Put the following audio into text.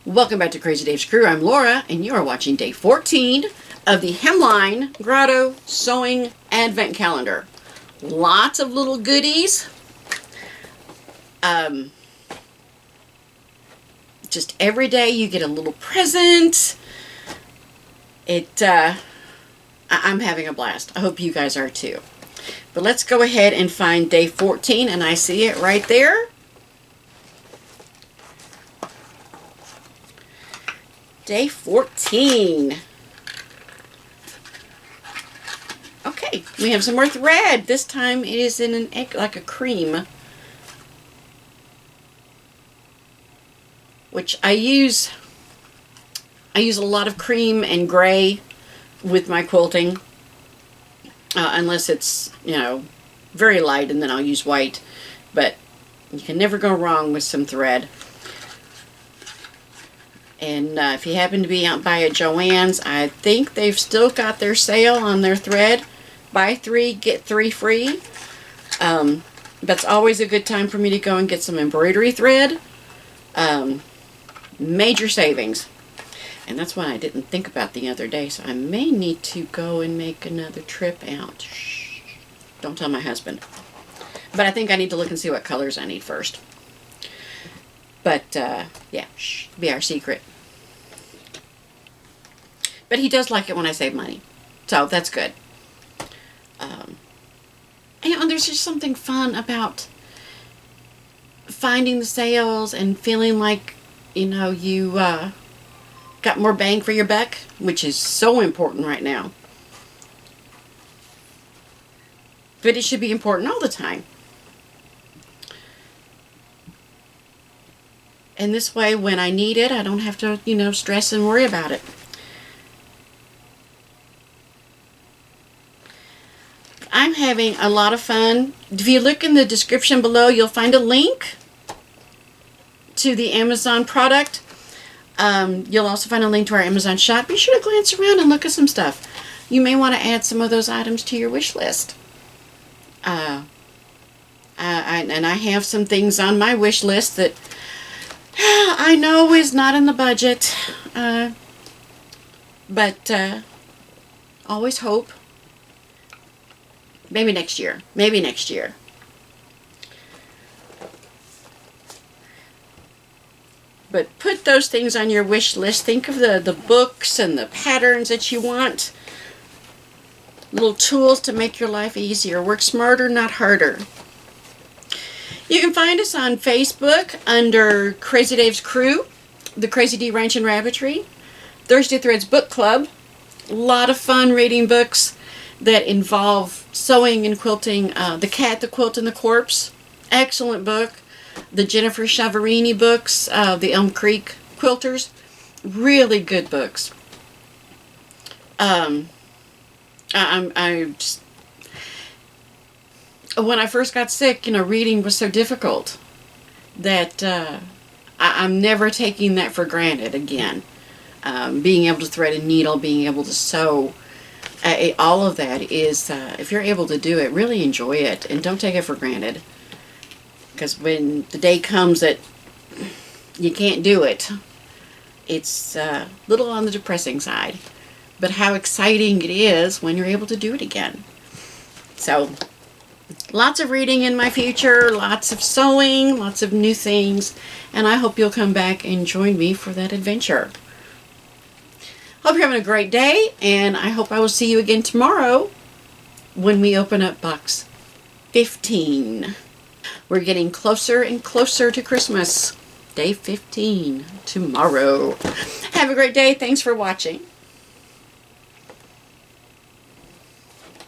Welcome back to Crazy Dave's Crew. I'm Laura, and you are watching day 14 of the Hemline Grotto Sewing Advent Calendar. Lots of little goodies. Just every day you get a little present. I'm having a blast. I hope you guys are too. But let's go ahead and find day 14, and I see it right there. Day 14. Okay, we have some more thread. This time it is in an egg, like a cream, which I use a lot of cream and gray with my quilting, unless it's, very light, and then I'll use white. But you can never go wrong with some thread. And if you happen to be out by a Joann's, I think they've still got their sale on their thread. Buy 3, get 3 free. That's always a good time for me to go and get some embroidery thread. Major savings. And that's one I didn't think about the other day, so I may need to go and make another trip out. Shh. Don't tell my husband. But I think I need to look and see what colors I need first. But, yeah, shh, be our secret. But he does like it when I save money. So, that's good. And there's just something fun about finding the sales and feeling like, you got more bang for your buck, which is so important right now. But it should be important all the time. And this way, when I need it, I don't have to, stress and worry about it. I'm having a lot of fun. If you look in the description below, you'll find a link to the Amazon product. You'll also find a link to our Amazon shop. Be sure to glance around and look at some stuff. You may want to add some of those items to your wish list. And I have some things on my wish list that I know is not in the budget, but always hope. Maybe next year. Maybe next year. But put those things on your wish list. Think of the books and the patterns that you want. Little tools to make your life easier. Work smarter, not harder. You can find us on Facebook under Crazy Dave's Crew, the Crazy D Ranch and Rabbitry, Thursday Threads Book Club. A lot of fun reading books that involve sewing and quilting. The Cat, the Quilt, and the Corpse. Excellent book. The Jennifer Chiaverini books, the Elm Creek Quilters. Really good books. I just... When I first got sick, reading was so difficult that I'm never taking that for granted again. Being able to thread a needle, being able to sew, all of that is, if you're able to do it, really enjoy it and don't take it for granted. Because when the day comes that you can't do it, it's a little on the depressing side. But how exciting it is when you're able to do it again. So, lots of reading in my future, lots of sewing, lots of new things, and I hope you'll come back and join me for that adventure. Hope you're having a great day, and I hope I will see you again tomorrow when we open up box 15. We're getting closer and closer to Christmas. Day 15 tomorrow. Have a great day. Thanks for watching.